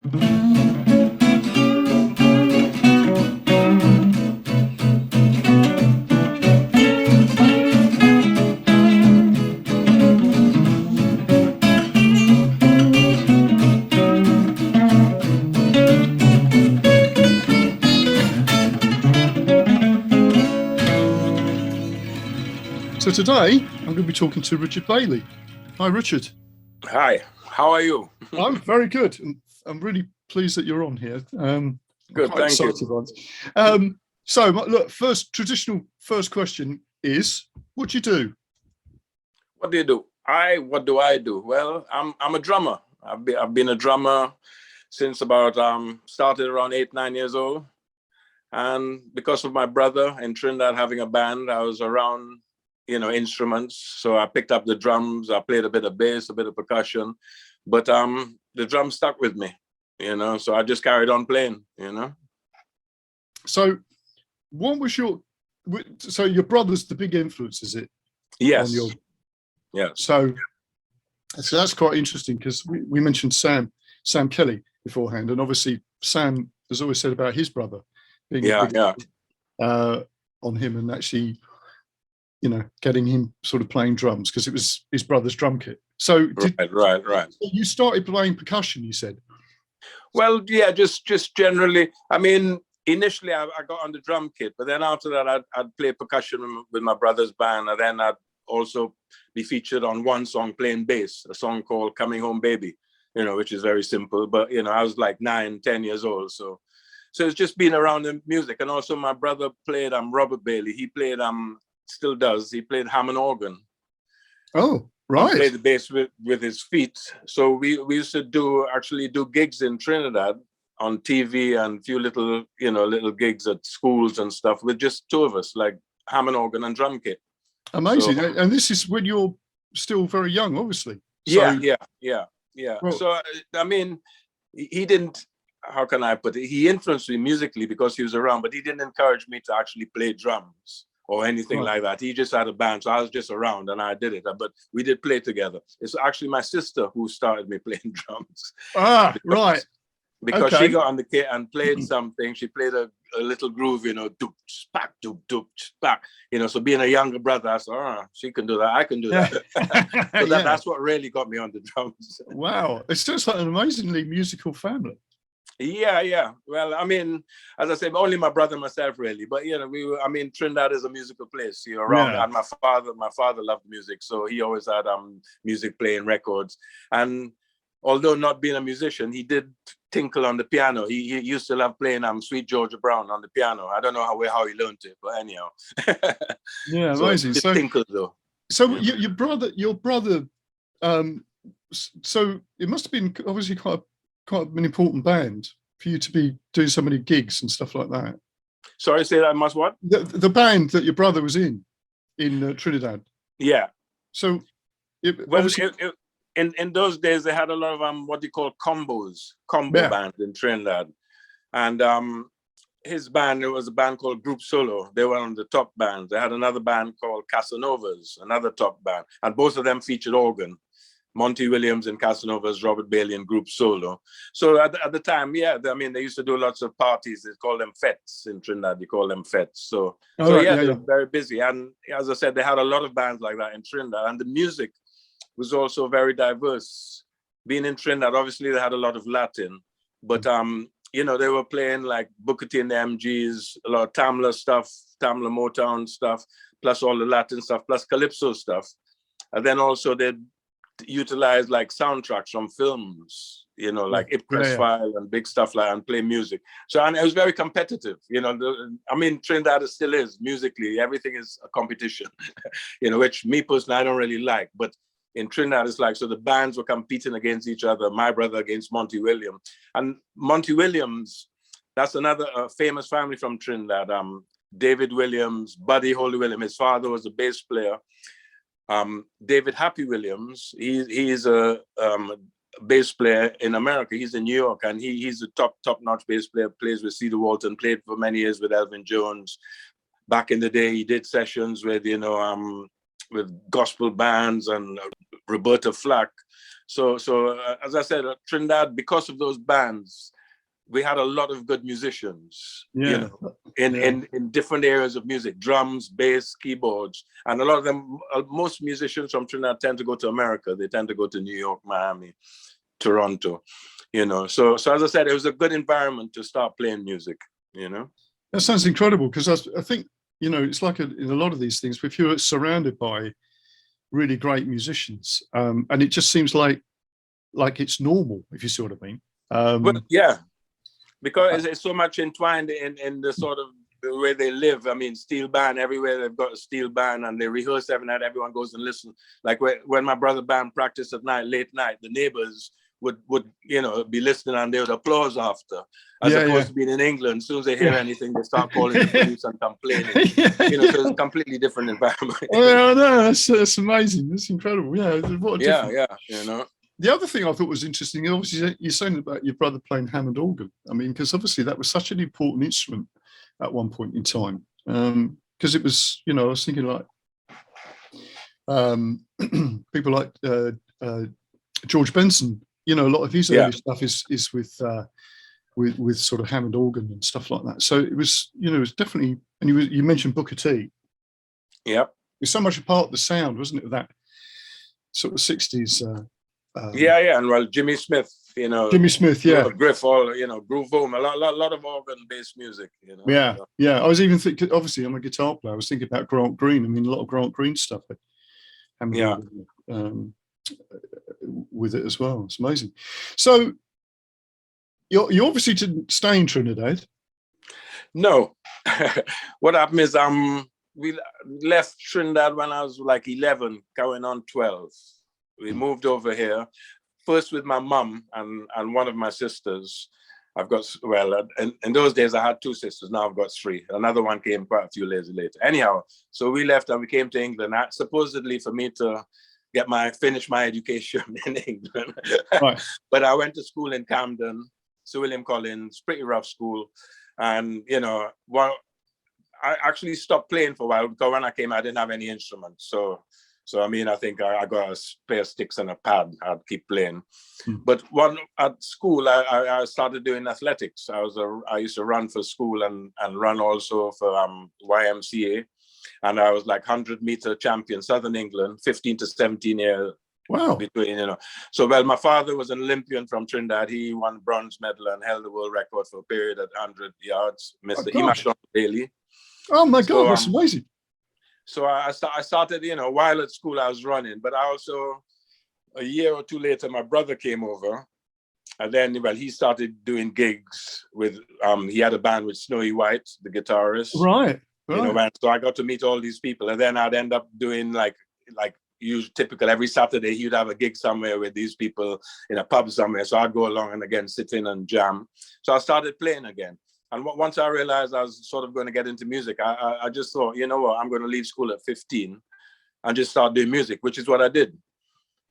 So today, I'm going to be talking to Richard Bailey. Hi, Richard. Hi, how are you? I'm very good. And I'm really pleased that you're on here. Good, thank you. So, look, traditional first question is, what do you do? What do you do? What do I do? Well, I'm a drummer. I've been a drummer since about started around 8-9 years old, and because of my brother in Trinidad having a band, I was around, instruments. So I picked up the drums. I played a bit of bass, a bit of percussion, but the drums stuck with me, So I just carried on playing, So, what was your brother's the big influence, is it? Yes. Yeah. So that's quite interesting because we mentioned Sam Kelly beforehand, and obviously Sam has always said about his brother being on him, and actually, getting him sort of playing drums because it was his brother's drum kit. So right. You started playing percussion, you said? Well, yeah, just generally. I mean, initially I got on the drum kit, but then after that I'd play percussion with my brother's band, and then I'd also be featured on one song playing bass, a song called Coming Home Baby, which is very simple, but I was like 9-10 years old, so it's just been around the music. And also my brother played Robert Bailey. He played still does, he played Hammond organ. Oh, right. He played the bass with his feet. So we used to actually do gigs in Trinidad on TV, and a few little gigs at schools and stuff with just two of us, like Hammond organ and drum kit. Amazing. And this is when you're still very young, obviously. Yeah. Well, so I mean, he didn't, how can I put it, he influenced me musically because he was around, but he didn't encourage me to actually play drums or anything like that. He just had a band, so I was just around and I did it, but we did play together. It's actually my sister who started me playing drums. Right. Because she got on the kit and played something. She played a little groove, doop, spak, doop, doop, spak. So being a younger brother, I said, she can do that, I can do that. So that's what really got me on the drums. Wow. It's just like an amazingly musical family. Yeah. Well, I mean, as I said, only my brother and myself really, but Trinidad is a musical place. You're around, and my father loved music, so he always had music playing, records. And although not being a musician, he did tinkle on the piano. He used to love playing Sweet Georgia Brown on the piano. I don't know how he learned it, but anyhow. Yeah, amazing. So tinkle though. So your brother, so it must have been obviously quite an important band for you to be doing so many gigs and stuff like that. Sorry, say that must what? The band that your brother was in Trinidad. Yeah. So, in those days they had a lot of what you call combo bands in Trinidad, and his band, it was a band called Group Solo. They were on the top bands. They had another band called Casanovas, another top band, and both of them featured organ. Monty Williams and Casanovas, Robert Bailey and Group Solo. So at the time, they used to do lots of parties. They call them fetes in Trinidad. You call them fetes. So they were very busy. And as I said, they had a lot of bands like that in Trinidad. And the music was also very diverse. Being in Trinidad, obviously they had a lot of Latin, but they were playing like Booker T and the MGs, a lot of Tamla stuff, Tamla Motown stuff, plus all the Latin stuff, plus Calypso stuff. And then also they'd utilize like soundtracks from films, like Ipcress File and big stuff like that, and play music. So, and it was very competitive, Trinidad still is musically, everything is a competition, which me personally, I don't really like, but in Trinidad, it's like, so the bands were competing against each other, my brother against Monty Williams. And Monty Williams, that's another famous family from Trinidad, David Williams, Buddy Holy Williams, his father was a bass player. David Happy Williams, he's a bass player in America. He's in New York, and he's a top-notch bass player, plays with Cedar Walton, played for many years with Elvin Jones. Back in the day, he did sessions with, with gospel bands and Roberta Flack. So as I said, Trinidad, because of those bands, we had a lot of good musicians, in different areas of music, drums, bass, keyboards. And a lot of them, most musicians from Trinidad tend to go to America. They tend to go to New York, Miami, Toronto, So as I said, it was a good environment to start playing music, That sounds incredible, because I think, it's like in a lot of these things, if you're surrounded by really great musicians, and it just seems like it's normal, if you see what I mean. But yeah, because it's so much entwined in the sort of the way they live. I mean, steel band everywhere. They've got a steel band, and they rehearse every night. Everyone goes and listen. Like when my brother band practiced at night, late night, the neighbors would be listening, and they would applause after. As opposed to being in England, as soon as they hear anything, they start calling the police and complaining. So it's a completely different environment. Well, no, that's amazing. That's incredible. Yeah, what a The other thing I thought was interesting, obviously, you're saying about your brother playing Hammond organ. I mean, because obviously that was such an important instrument at one point in time. Because it was, I was thinking like people like George Benson. A lot of his early stuff is with sort of Hammond organ and stuff like that. So it was, it was definitely. And you mentioned Booker T. Yep. It's so much a part of the sound, wasn't it? Of that sort of 60s. And well, Jimmy Smith, Jimmy Smith, Griff, all, groove home, a lot of organ-based music, Yeah. I was even thinking, obviously, I'm a guitar player. I was thinking about Grant Green. I mean, a lot of Grant Green stuff. With it as well. It's amazing. So, you obviously didn't stay in Trinidad. No. What happened is, we left Trinidad when I was like 11, going on 12. We moved over here, first with my mum and one of my sisters. I've got, in those days I had 2 sisters, now I've got 3. Another one came quite a few years later. Anyhow, so we left and we came to England, supposedly for me to finish my education in England. Right. But I went to school in Camden, Sir William Collins, pretty rough school. And, I actually stopped playing for a while because when I came, I didn't have any instruments. So I mean, I think I got a pair of sticks and a pad. I'd keep playing. But at school, I started doing athletics. I used to run for school and run also for YMCA. And I was like 100-meter champion, Southern England, 15 to 17 years. Wow. Between, So, my father was an Olympian from Trinidad. He won bronze medal and held the world record for a period at 100 yards, Mr. Emmanuel Bailey. Oh my God, that's amazing. So I started, while at school I was running, but I also, a year or 2 later, my brother came over, and then, he started doing gigs with, he had a band with Snowy White, the guitarist. Right. So I got to meet all these people, and then I'd end up doing like typical every Saturday, he'd have a gig somewhere with these people in a pub somewhere. So I'd go along and again, sit in and jam. So I started playing again. And once I realized I was sort of going to get into music, I just thought, you know what, I'm going to leave school at 15 and just start doing music, which is what I did,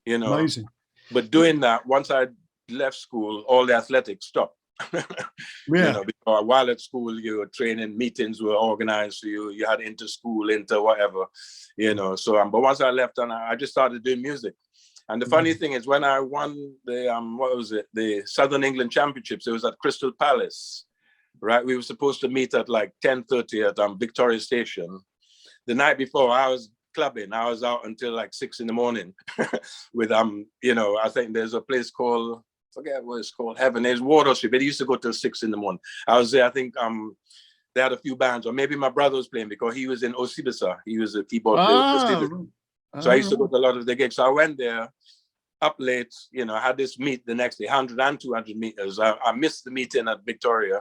Amazing. But doing that, once I left school, all the athletics stopped. Because while at school, you were training, meetings were organized, so you had inter-school, whatever, So, but once I left, and I just started doing music. And the funny thing is, when I won the Southern England Championships, it was at Crystal Palace. Right, we were supposed to meet at like 10:30 at Victoria Station. The night before, I was clubbing. I was out until like 6 a.m. with I think there's a place called, forget what it's called, Heaven. There's Water Street, but it used to go till 6 a.m. I was there. I think they had a few bands, or maybe my brother was playing because he was in OSIBISA. He was a keyboard player. So I used to go to a lot of the gigs. So I went there up late, I had this meet the next day, 100 and 200 meters. I missed the meeting at Victoria.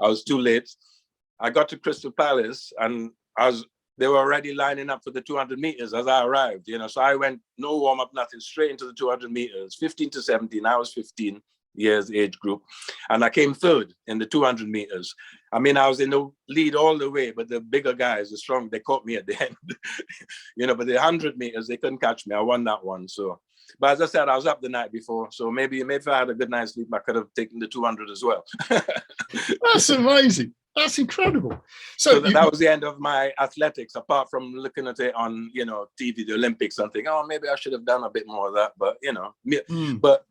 I was too late. I got to Crystal Palace and they were already lining up for the 200 meters as I arrived, So I went, no warm up, nothing, straight into the 200 meters, 15 to 17. I was 15 years age group. And I came third in the 200 meters. I mean, I was in the lead all the way, but the bigger guys, the strong, they caught me at the end. But the 100 meters, they couldn't catch me. I won that one. So, but as I said, I was up the night before. So maybe if I had a good night's sleep, I could have taken the 200 as well. That's amazing. That's incredible. So that was the end of my athletics, apart from looking at it on, TV, the Olympics, and thinking, oh, maybe I should have done a bit more of that. But, but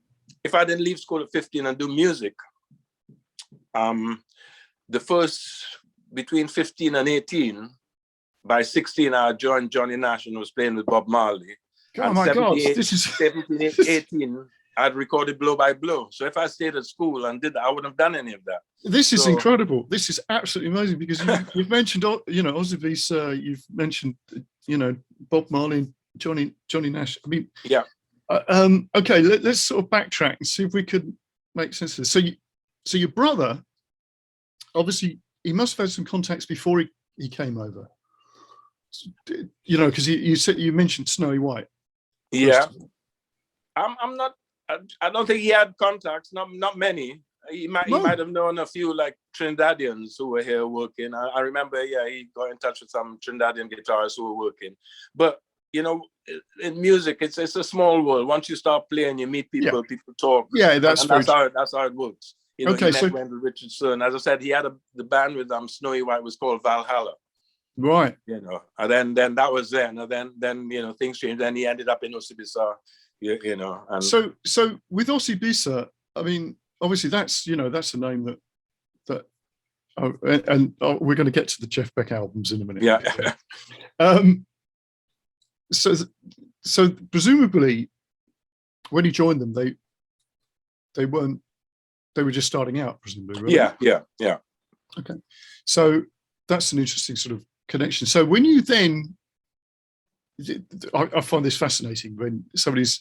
if I didn't leave school at 15 and do music, the first between 15 and 18, by 16, I joined Johnny Nash and was playing with Bob Marley. Oh my God, this is 17, 18, I'd recorded Blow by Blow. So if I stayed at school and did that, I wouldn't have done any of that. This is incredible. This is absolutely amazing, because you've mentioned, OSIBISA, you've mentioned, Bob Marley, Johnny Nash. I mean, yeah. Okay, let's sort of backtrack and see if we could make sense of this. So your brother, obviously, he must have had some contacts before he came over. Because you mentioned Snowy White. Yeah. I'm not. I don't think he had contacts. Not many. He might have known a few like Trinidadians who were here working. I remember. Yeah, he got in touch with some Trinidadian guitarists who were working. But in music, it's a small world. Once you start playing, you meet people. Yeah. People talk. Yeah, that's how it works. Okay, he met Wendell Richardson. As I said, he had the band with Snowy White was called Valhalla. Right. And then that was then. And then things changed. Then he ended up in OSIBISA. And so with OSIBISA, I mean, obviously that's a name that we're going to get to the Jeff Beck albums in a minute. Yeah. So presumably when you joined them, they were just starting out, presumably, right? Yeah. Okay. So that's an interesting sort of connection. So when you then, I find this fascinating when somebody's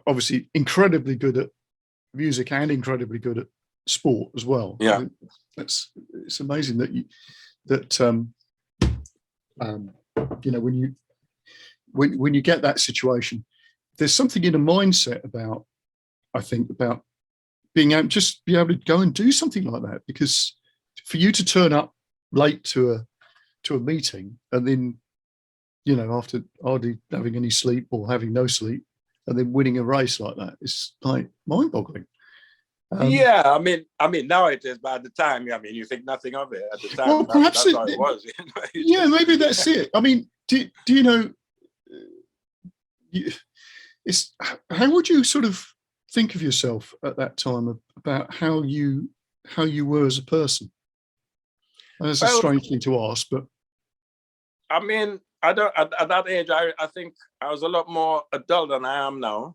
obviously incredibly good at music and incredibly good at sport as well. Yeah, it's amazing that when you get that situation, there's something in a mindset about being able to go and do something like that, because for you to turn up late to a meeting and then after hardly having any sleep or having no sleep and then winning a race like that is like mind-boggling. Yeah, I mean now it is, but at the time, you think nothing of it. At the time, well, perhaps that's how it was. Yeah, maybe that's it. I mean, do you know? How would you sort of think of yourself at that time about how you were as a person? That's a strange thing to ask, but I mean, I don't. At that age, I think I was a lot more adult than I am now.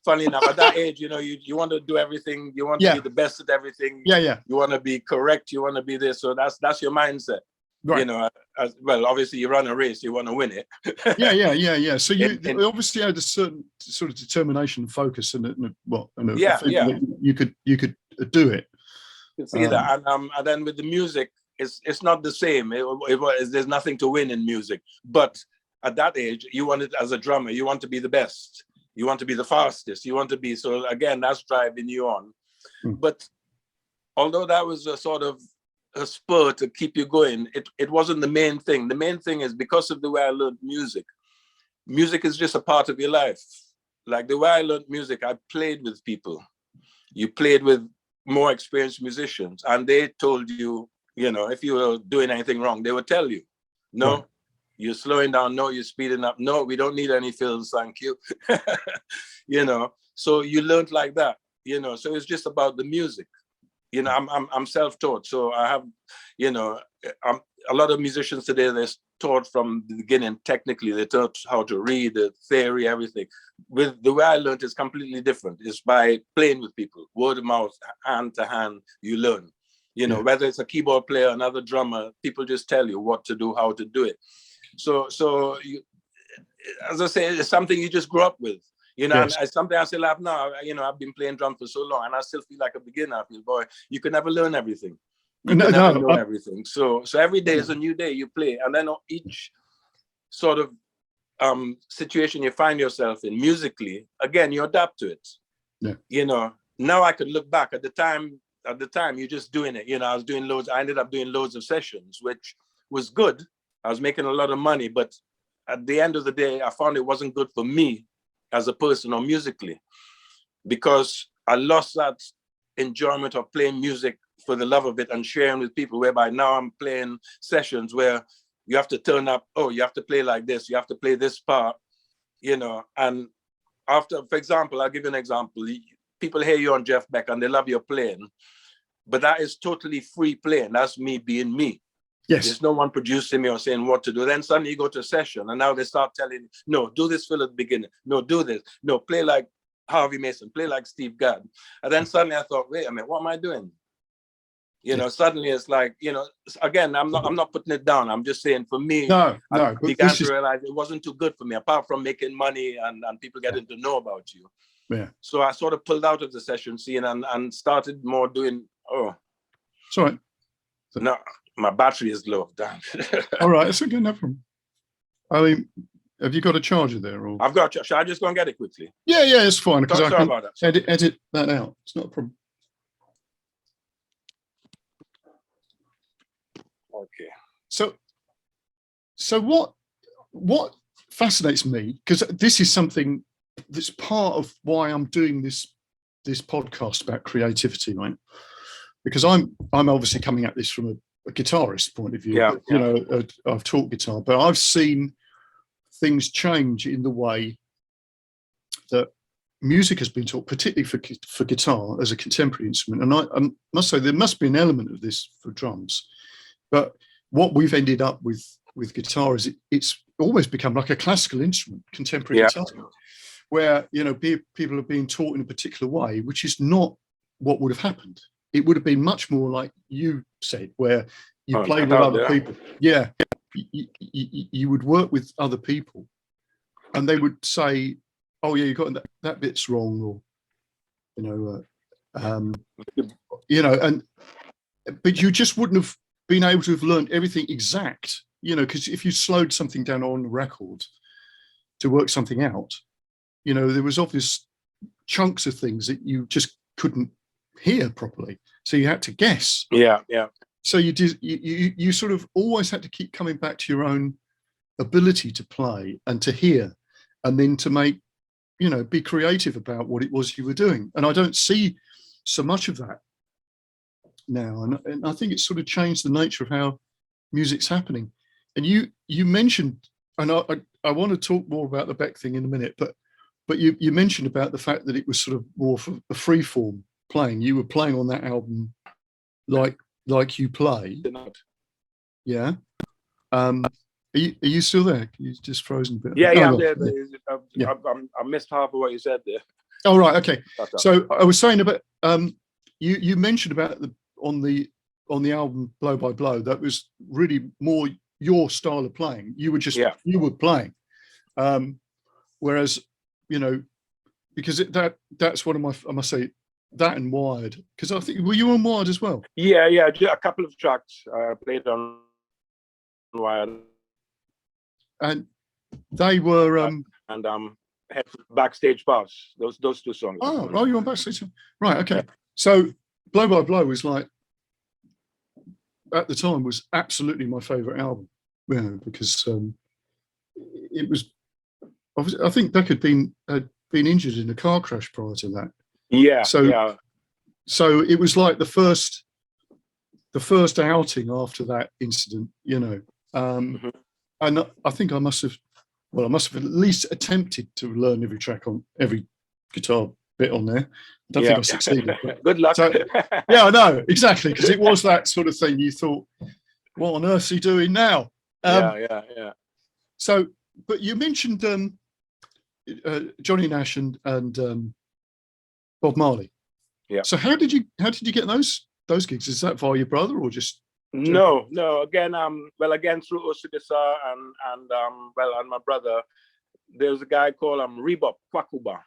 Funny enough, at that age, you want to do everything. You want to be the best at everything. Yeah. You want to be correct. You want to be this. So that's your mindset. Right. Well, obviously, you run a race. You want to win it. Yeah. So you obviously had a certain sort of determination and focus, and you could do it. You can see that, and then with the music. It's not the same. There's nothing to win in music. But at that age, you want it as a drummer. You want to be the best. You want to be the fastest. You want to be, so again, that's driving you on. But although that was a sort of a spur to keep you going, it wasn't the main thing. The main thing is because of the way I learned music. Music is just a part of your life. Like the way I learned music, I played with people. You played with more experienced musicians, and they told you, if you were doing anything wrong, they would tell you, no, right. You're slowing down. No, you're speeding up. No, we don't need any fills. Thank you. So you learned like that, so it's just about the music. I'm self-taught. So I have, a lot of musicians today, they're taught from the beginning. Technically, they're taught how to read, the theory, everything. With the way I learned is completely different. It's by playing with people, word of mouth, hand to hand, you learn. Whether it's a keyboard player, another drummer, people just tell you what to do, how to do it. So you, as I say, it's something you just grew up with. Yes. And something I still have now. I've been playing drum for so long, and I still feel like a beginner. I feel, boy, you can never learn everything. You can never know everything. So every day is a new day. You play, and then each sort of situation you find yourself in musically, again, you adapt to it. Yeah. Now I could look back at the time. At the time, you're just doing it. I was doing loads. I ended up doing loads of sessions, which was good. I was making a lot of money, but at the end of the day, I found it wasn't good for me as a person or musically, because I lost that enjoyment of playing music for the love of it and sharing with people, whereby now I'm playing sessions where you have to turn up, oh, you have to play like this, you have to play this part, you know, and after, for example, I'll give you an example. People hear you on Jeff Beck and they love your playing, but that is totally free playing. That's me being me. Yes. There's no one producing me or saying what to do. Then suddenly you go to a session and now they start telling you, no, do this fill at the beginning. No, do this. No, play like Harvey Mason, play like Steve Gadd. And then suddenly I thought, wait a minute, what am I doing? You know, suddenly it's like, you know, again, I'm not putting it down. I'm just saying for me, I began to realize it wasn't too good for me, apart from making money and people getting to know about you. Yeah. So I sort of pulled out of the session scene and started more doing, Sorry. No, my battery is low. Damn. All right, it's okay, no problem. I mean, have you got a charger there? Or? I've got a charger. Shall I just go and get it quickly? Yeah, it's fine. Because I can edit that out. It's not a problem. Okay. So what fascinates me, because this is something that's part of why I'm doing this podcast about creativity, right? Because I'm obviously coming at this from a guitarist point of view. Yeah, but, you know, I've taught guitar, but I've seen things change in the way that music has been taught, particularly for guitar as a contemporary instrument. And I must say there must be an element of this for drums. But what we've ended up with guitar is it's almost become like a classical instrument, contemporary guitar, where, you know, people are being taught in a particular way, which is not what would have happened. It would have been much more like you said, where you play with other people. Yeah, you would work with other people, and they would say, "Oh yeah, you got that bit's wrong," or but you just wouldn't have been able to have learned everything exact, you know, because if you slowed something down on the record to work something out, you know, there was obvious chunks of things that you just couldn't hear properly, so you had to guess. Yeah. So you sort of always had to keep coming back to your own ability to play and to hear, and then to make, you know, be creative about what it was you were doing. And I don't see so much of that now, and I think it's sort of changed the nature of how music's happening. And you mentioned, and I want to talk more about the Beck thing in a minute, but you mentioned about the fact that it was sort of more for a free form playing. You were playing on that album like you play. Yeah. Are you still there? You just frozen a bit. Yeah, I'm there. I missed half of what you said there. Oh, right. Okay. So I was saying about you mentioned about on the album Blow by Blow, that was really more your style of playing. You were just you were playing, whereas, you know, because that's one of my, I must say, that and Wired, because I think, were you on Wired as well? Yeah, a couple of tracks played on Wired, and they were Backstage Pass. Those two songs. Oh, you're on Backstage, right? Okay, so Blow by Blow was like, at the time, was absolutely my favorite album, you know, because it was. I think Beck had been injured in a car crash prior to that. Yeah. So it was like the first outing after that incident, you know. And I think I must have at least attempted to learn every track on every guitar bit on there. I don't think I succeeded. Good luck. So, yeah, I know, exactly, because it was that sort of thing. You thought, what on earth's he doing now? Yeah. So, but you mentioned Johnny Nash and Bob Marley. Yeah. So how did you get those gigs? Is that via your brother or just? No. Again, through OSIBISA and my brother. There's a guy called Rebop Kwakuba,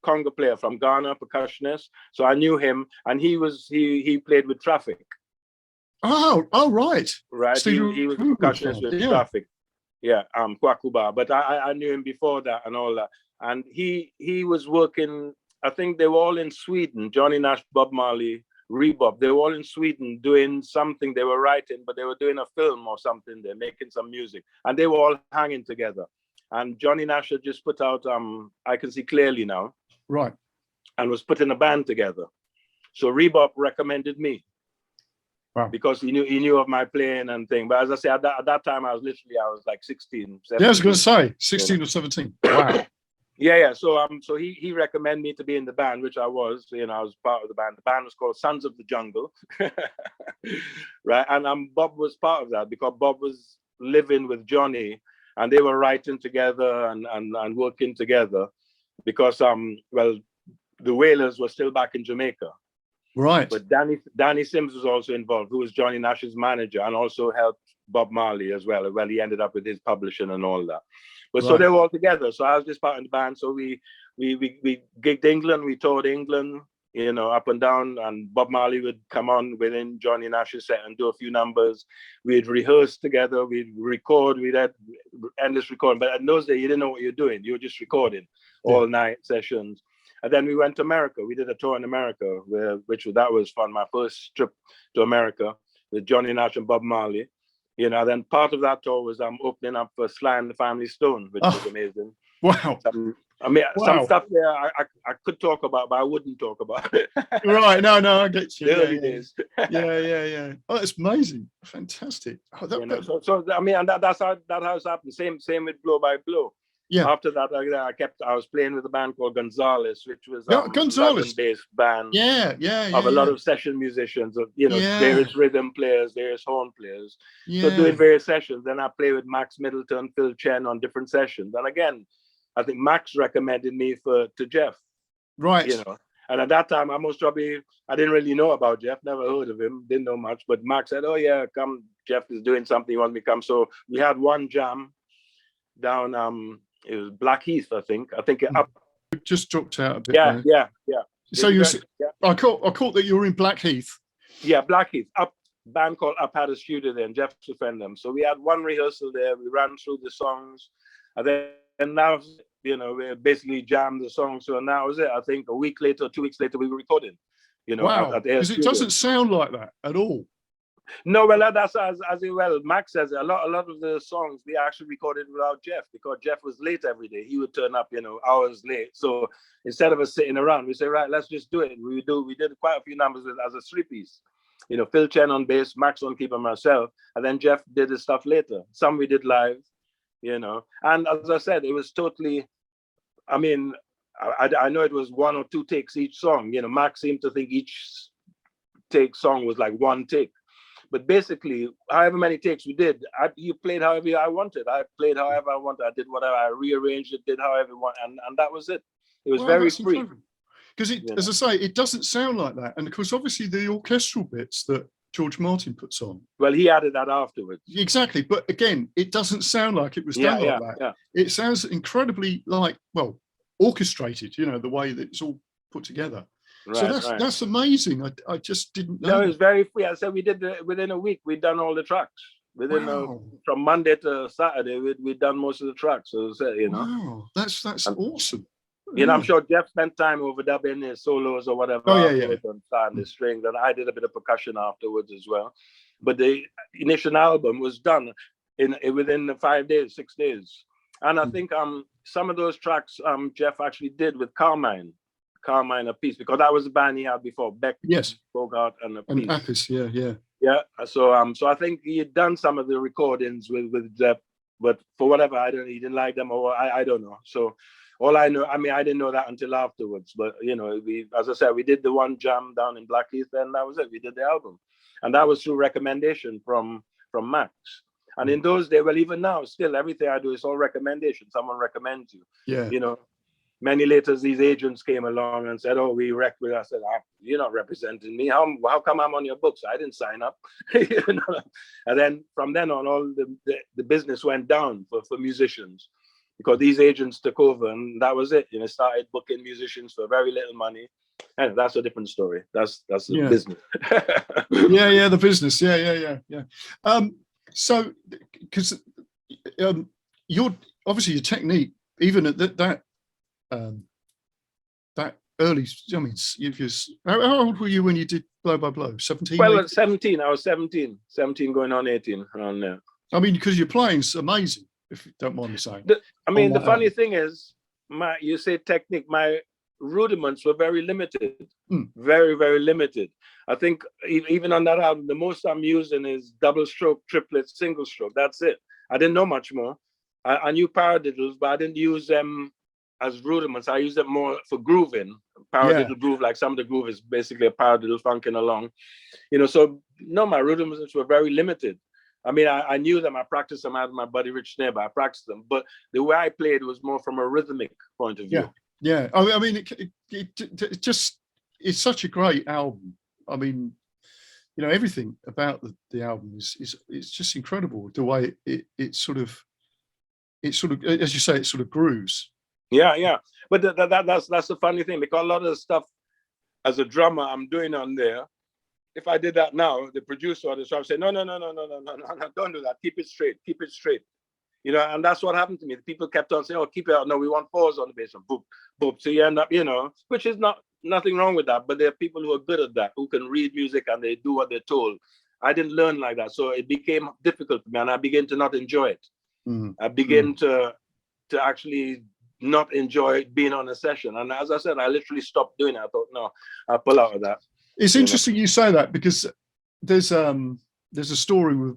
conga player from Ghana, percussionist. So I knew him, and he played with Traffic. Oh, right. Right. He was a percussionist with Traffic. Yeah, Kwakuba. But I knew him before that and all that. And he was working, I think they were all in Sweden, Johnny Nash, Bob Marley, Rebop. They were all in Sweden doing something. They were writing, but they were doing a film or something. They're making some music. And they were all hanging together. And Johnny Nash had just put out I Can See Clearly Now. Right. And was putting a band together. So Rebop recommended me. Wow. Because he knew of my playing and thing. But as I say, at that time, I was like 16, 17. Yeah, I was going to say 16 or 17. Wow. Yeah. So he recommended me to be in the band, which I was. I was part of the band. The band was called Sons of the Jungle, right? And Bob was part of that because Bob was living with Johnny, and they were writing together and working together because the Wailers were still back in Jamaica. Right. But Danny Sims was also involved, who was Johnny Nash's manager and also helped Bob Marley as well. Well, he ended up with his publishing and all that. But so they were all together. So I was just part of the band. So we gigged England, we toured England, up and down. And Bob Marley would come on within Johnny Nash's set and do a few numbers. We'd rehearse together, we'd record, we'd had endless recording. But in those days, you didn't know what you're doing. You were just recording all night sessions. And then we went to America. We did a tour in America, that was fun. My first trip to America with Johnny Nash and Bob Marley. Then part of that tour was opening up for Sly and the Family Stone, which was amazing. Wow. Some stuff there I could talk about, but I wouldn't talk about it. Right. No, I get you. Early days. Yeah. Oh, it's amazing. Fantastic. Oh, and that's how that has happened. Same with Blow by Blow. Yeah. After that, I was playing with a band called Gonzales, which was a London-based band. Yeah. Of a lot of session musicians, various rhythm players, various horn players. Yeah. So doing various sessions. Then I play with Max Middleton, Phil Chen on different sessions. And again, I think Max recommended me to Jeff. Right. And at that time, I didn't really know about Jeff, never heard of him, didn't know much. But Max said, "Oh yeah, come, Jeff is doing something, he wants me to come." So we had one jam down it was Blackheath, I think up. Just dropped out a bit. Yeah. So I caught that you were in Blackheath. Yeah, Blackheath. Band called Up had a studio there, and Jeff defended them. So we had one rehearsal there. We ran through the songs, and now we basically jammed the songs. So now was it. I think a week later, 2 weeks later, we were recording. Wow, because it doesn't sound like that at all. No, well, that's as well. Max says a lot of the songs we actually recorded without Jeff because Jeff was late every day. He would turn up, hours late. So instead of us sitting around, we say, right, let's just do it. We did quite a few numbers as a 3-piece. Phil Chen on bass, Max on keyboard, myself, and then Jeff did his stuff later. Some we did live, And as I said, it was totally. I mean, I know it was 1 or 2 takes each song. Max seemed to think each song was like 1 take. But basically, however many takes we did, you played however I wanted. I played however I wanted. I did whatever. I rearranged it, did however I wanted, and that was it. It was very free. Because as I say, it doesn't sound like that. And of course, obviously, the orchestral bits that George Martin puts on. Well, he added that afterwards. Exactly. But again, it doesn't sound like it was done like that. Yeah. It sounds incredibly orchestrated, the way that it's all put together. Right, so that's amazing. I just didn't know. No, it was very free. I said we did within a week. We'd done all the tracks. From Monday to Saturday, we'd done most of the tracks. So wow, that's awesome. I'm sure Jeff spent time overdubbing his solos or whatever. On the strings, and I did a bit of percussion afterwards as well. But the initial album was done within 5 days, 6 days, and I think some of those tracks Jeff actually did with Carmine a piece, because that was the band he had before, Beck, Bogart, and Apis, yeah. So I think he had done some of the recordings with Jeff, but for whatever, he didn't like them, or I don't know. So all I know, I didn't know that until afterwards. But we, as I said, we did the one jam down in Blackheath, and that was it. We did the album, and that was through recommendation from Max. And in those days, well, even now, still everything I do is all recommendation. Someone recommends you. Yeah. Many later, these agents came along and said, "Oh, we rec with." I said, "You're not representing me. How come I'm on your books? I didn't sign up." And then from then on, all the business went down for musicians, because these agents took over, and that was it. Started booking musicians for very little money, and that's a different story. That's the business. The business. Yeah. So, because your obviously your technique, even at that early, how old were you when you did Blow by Blow? 17? Well, at 17, I was 17 going on 18 around there. Because your playing's amazing, if you don't mind me saying. The funny thing is, you say technique, my rudiments were very limited, very, very limited. I think even on that album, the most I'm using is double stroke, triplet, single stroke. That's it. I didn't know much more. I knew paradiddles, but I didn't use them as rudiments. I use them more for grooving. Paradiddle groove, like some of the groove is basically a paradiddle funking along. So no, my rudiments were very limited. I mean, I knew them. I practiced them out of my buddy Rich Neighbor. I practiced them, but the way I played was more from a rhythmic point of view. Yeah. I mean, it just, it's such a great album. I mean, everything about the album is just incredible. The way it sort of, as you say, it sort of grooves. Yeah. But that's the funny thing, because a lot of the stuff as a drummer I'm doing on there, if I did that now, the producer or the shop say, no, don't do that. Keep it straight. And that's what happened to me. The people kept on saying, oh, keep it out. No, we want pause on the bass. And boop, boop. So you end up, which is nothing wrong with that. But there are people who are good at that, who can read music and they do what they're told. I didn't learn like that. So it became difficult for me and I began to not enjoy it. I began to actually not enjoy being on a session. And as I said, I literally stopped doing it. I thought, no, I'll pull out of that. It's interesting you say that, because there's a story with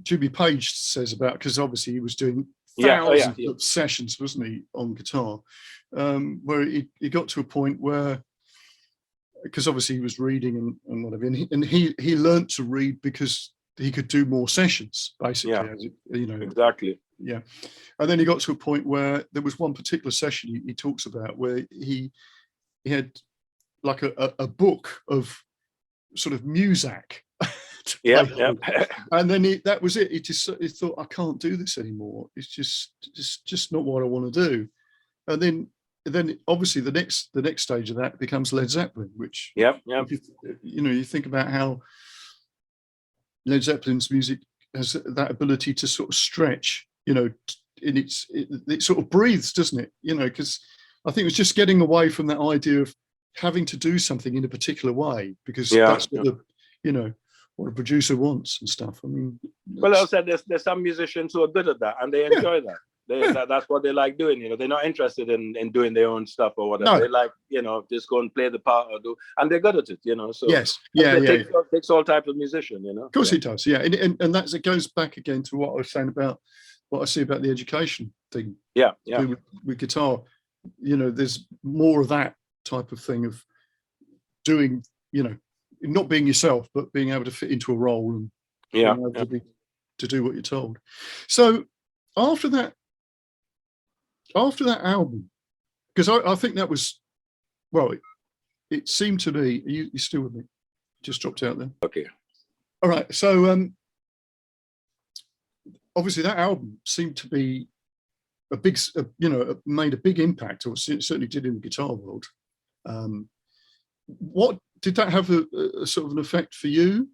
Jimmy Page says about, because obviously he was doing thousands of sessions, wasn't he, on guitar, where he got to a point where, because obviously he was reading and whatever, and he learned to read because he could do more sessions, basically. Exactly. Yeah. And then he got to a point where there was one particular session he talks about where he had like a book of sort of music. And then that was it. He thought, I can't do this anymore. It's just not what I want to do. And then obviously the next stage of that becomes Led Zeppelin, which you think about how Led Zeppelin's music has that ability to sort of stretch, it sort of breathes, doesn't it? Because I think it was just getting away from that idea of having to do something in a particular way, because that's what what a producer wants and stuff. I mean, well, I said there's some musicians who are good at that and they enjoy that. That's what they like doing. They're not interested in doing their own stuff or whatever. They like, just go and play the part or do, and they're good at it. So it takes all types of musician. Of course it does. Yeah, and it goes back again to what I was saying about what I see about the education thing. With guitar, there's more of that type of thing of doing, not being yourself, but being able to fit into a role and to do what you're told. So after that album, because I think that was, well, it seemed to be, you still with me? Just dropped out there. Okay. All right. So obviously that album seemed to be a big, made a big impact, or certainly did in the guitar world. What did that have a sort of an effect for you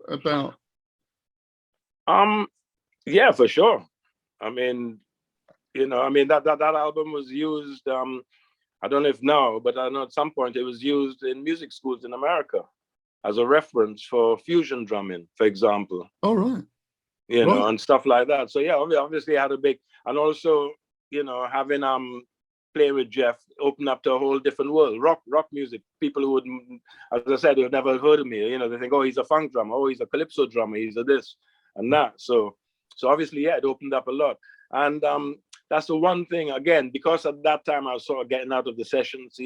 about? Yeah, for sure. I mean, that album was used. I don't know if now, but I know at some point it was used in music schools in America as a reference for fusion drumming, for example. Oh, right. And stuff like that. So yeah, obviously I had a big, and also, having play with Jeff opened up to a whole different world. Rock music. People who would, as I said, who had never heard of me, they think, oh, he's a funk drummer, oh, he's a calypso drummer, he's a this and that. So obviously, it opened up a lot. And that's the one thing, again, because at that time I was sort of getting out of the sessions,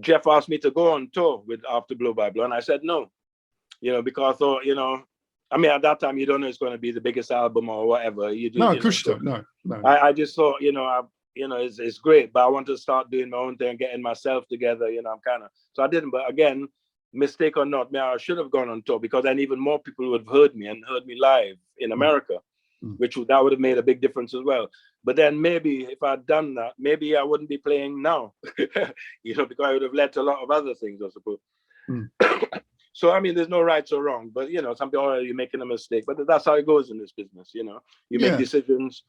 Jeff asked me to go on tour with After Blow by Blow, and I said no, because I thought, at that time you don't know it's going to be the biggest album or whatever. No, of course you don't. No. I just thought, it's great, but I want to start doing my own thing, getting myself together. So I didn't. But again, mistake or not, I should have gone on tour, because then even more people would have heard me and heard me live in America, which that would have made a big difference as well. But then maybe if I'd done that, maybe I wouldn't be playing now, because I would have led to a lot of other things, I suppose. So, there's no rights or wrong, but, some people are making a mistake, but that's how it goes in this business, you make decisions,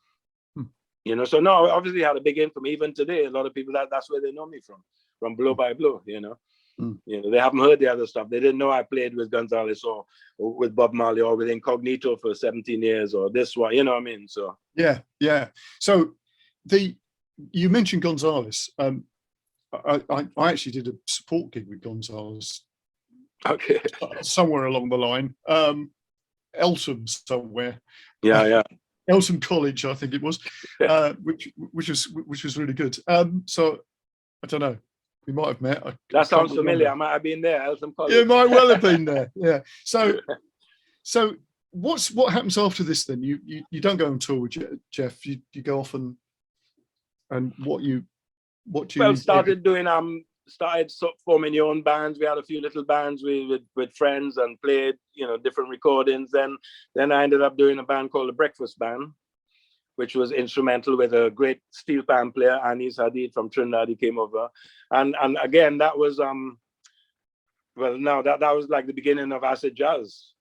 so no, obviously had a big influence. Even today, a lot of people, that's where they know me from Blow by Blow, they haven't heard the other stuff. They didn't know I played with Gonzalez or with Bob Marley or with Incognito for 17 years or this one, So yeah. So you mentioned Gonzalez. I actually did a support gig with Gonzalez. Okay. Somewhere along the line, Eltham somewhere. Yeah. Eltham College, I think it was, which was really good. So I don't know. We might have met. That sounds familiar. I might have been there, Eltham College. You might well have been there. Yeah. So what happens after this then? You don't go on tour with Jeff. You go off and what do you started forming your own bands. We had a few little bands with friends and played, different recordings. Then I ended up doing a band called the Breakfast Band, which was instrumental with a great steel pan player, Anis Hadid from Trinidad. He came over, and again that was that was like the beginning of acid jazz.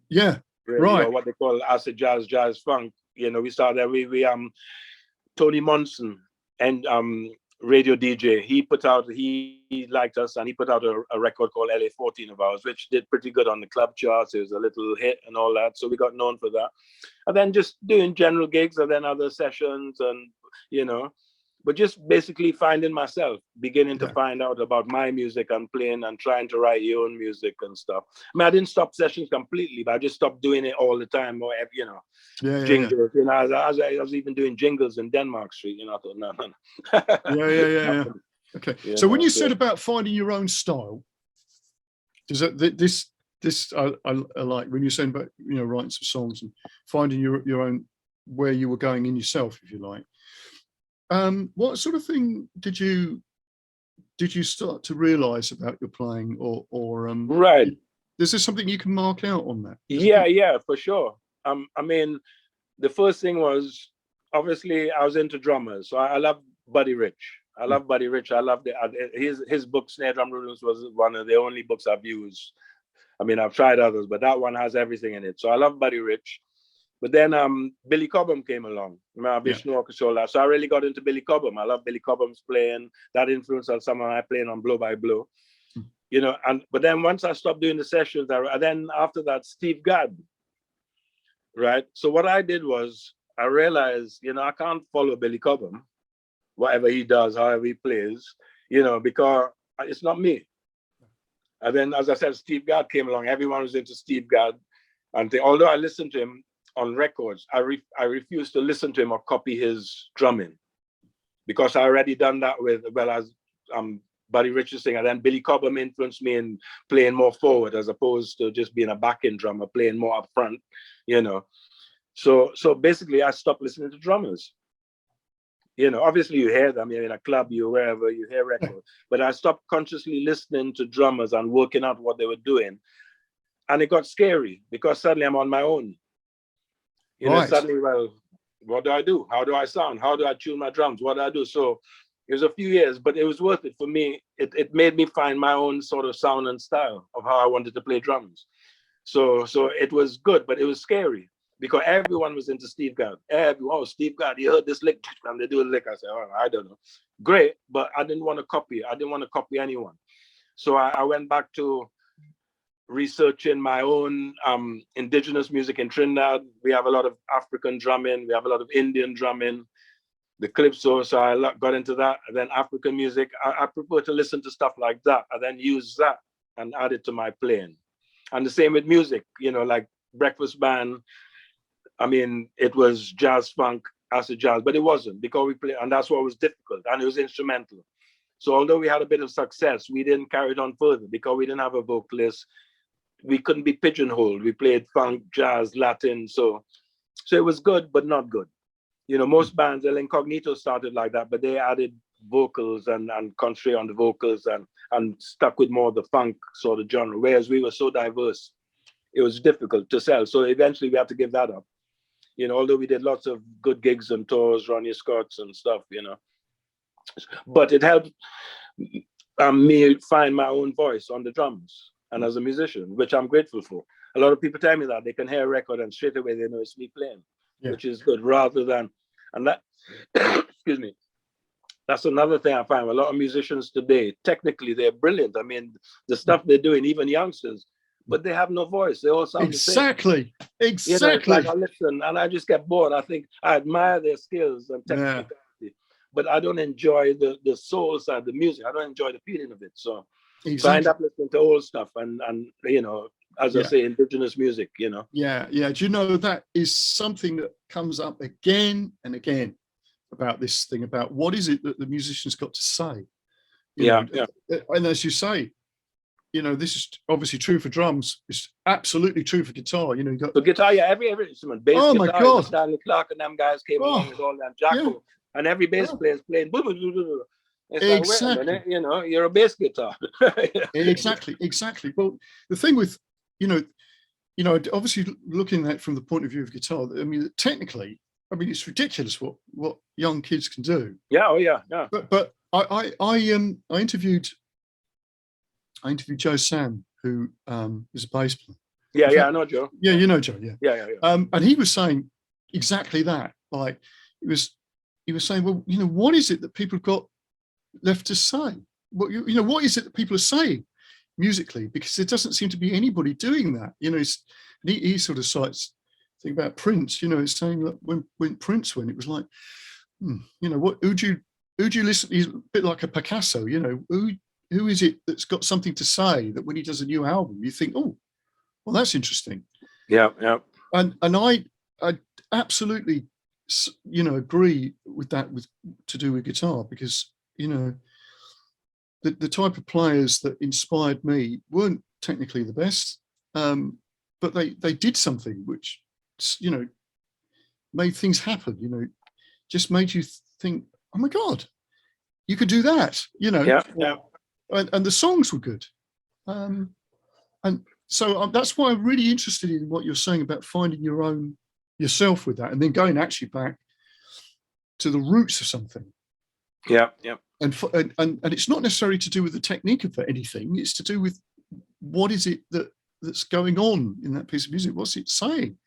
Yeah, right. What they call acid jazz funk. We started there. We Tony Monson and radio DJ. He liked us, and he put out a record called LA14 of ours, which did pretty good on the club charts. It was a little hit and all that, so we got known for that. And then just doing general gigs, and then other sessions, and but just basically finding myself, beginning to find out about my music and playing and trying to write your own music and stuff. I mean, I didn't stop sessions completely, but I just stopped doing it all the time, or jingles. I was even doing jingles in Denmark Street. I thought, no. Yeah. Okay. So when you said about finding your own style, does that this I like when you're saying about writing some songs and finding your own, where you were going in yourself, if you like. What sort of thing did you start to realize about your playing, or right? Is there something you can mark out on that? Yeah, for sure. I mean, the first thing was, obviously I was into drummers, so I love Buddy Rich. I love Buddy Rich. I love his book Snare Drum Rhythms was one of the only books I've used. I mean, I've tried others, but that one has everything in it. So I love Buddy Rich. But then Billy Cobham came along, Vishnu Orchestra. So I really got into Billy Cobham. I love Billy Cobham's playing. That influenced on some of my playing on Blow by Blow. But then once I stopped doing the sessions, then after that, Steve Gadd, right? So what I did was, I realized, I can't follow Billy Cobham, whatever he does, however he plays, because it's not me. And then, as I said, Steve Gadd came along. Everyone was into Steve Gadd. And although I listened to him on records, I refused to listen to him or copy his drumming, because I already done that with, as Buddy Rich's thing. And then Billy Cobham influenced me in playing more forward as opposed to just being a backing drummer, playing more up front, So basically I stopped listening to drummers. Obviously you hear them, in a club, wherever you hear records, but I stopped consciously listening to drummers and working out what they were doing. And it got scary, because suddenly I'm on my own. Suddenly, well, what do I do? How do I sound? How do I tune my drums? What do I do? So it was a few years, but it was worth it for me. It made me find my own sort of sound and style of how I wanted to play drums. So it was good, but it was scary, because everyone was into Steve Gadd. Steve Gadd, you heard this lick, and they do a lick. I said, I don't know. Great, but I didn't want to copy. I didn't want to copy anyone. So I went back to researching my own indigenous music in Trinidad. We have a lot of African drumming. We have a lot of Indian drumming, the calypso. So I got into that. And then African music, I prefer to listen to stuff like that and then use that and add it to my playing. And the same with music, like Breakfast Band. I mean, it was jazz, funk, acid jazz, but it wasn't, because we played, and that's what was difficult, and it was instrumental. So although we had a bit of success, we didn't carry it on further because we didn't have a vocalist. We couldn't be pigeonholed. We played funk, jazz, Latin. So it was good, but not good. Most bands, Incognito started like that, but they added vocals and concentrated on the vocals and stuck with more of the funk sort of genre, whereas we were so diverse, it was difficult to sell. So eventually we had to give that up. Although we did lots of good gigs and tours, Ronnie Scott's and stuff, But it helped me find my own voice on the drums and as a musician, which I'm grateful for. A lot of people tell me that they can hear a record and straight away they know it's me playing, which is good, rather than, and that, excuse me, that's another thing I find. A lot of musicians today, technically, they're brilliant. I mean, the stuff they're doing, even youngsters, but they have no voice. They all sound the same. Exactly. It's like I listen and I just get bored. I think I admire their skills and technicality, but I don't enjoy the soul side of the music. I don't enjoy the feeling of it. So, exactly. so I end up listening to old stuff and you know, as I say, indigenous music, you know. Yeah. Do you know that is something that comes up again and again about this thing, about what is it that the musician's got to say? You know, and as you say, you know, this is obviously true for drums. It's absolutely true for guitar. You know, you got the guitar, every instrument. Bass oh guitar, my God, Stanley Clarke and them guys came along with all them Jacko, and every bass player is playing. It's exactly. Like, wait a minute, you know, you're a bass guitar. Exactly. Well, the thing with, you know, obviously looking at it from the point of view of guitar, I mean, technically, I mean, it's ridiculous what young kids can do. Yeah. But I interviewed Joe Sam, who is a bass player. Yeah, I know Joe. Yeah, you know Joe. Yeah. And he was saying exactly that. Like, he was saying, well, you know, what is it that people have got left to say? What you know, what is it that people are saying musically? Because there doesn't seem to be anybody doing that. You know, he sort of cites thing about Prince. You know, it's saying that when Prince went, it was like, you know, who do you listen? He's a bit like a Picasso. You know, who is it that's got something to say that when he does a new album, you think, oh, well, that's interesting. Yeah. And I absolutely, you know, agree with that to do with guitar, because, you know, the type of players that inspired me weren't technically the best, but they did something which, you know, made things happen. You know, just made you think, oh my God, you could do that. You know. Yeah. And the songs were good, and so that's why I'm really interested in what you're saying about finding yourself with that, and then going actually back to the roots of something. Yeah. And it's not necessarily to do with the technique of anything. It's to do with what is it that's going on in that piece of music. What's it saying?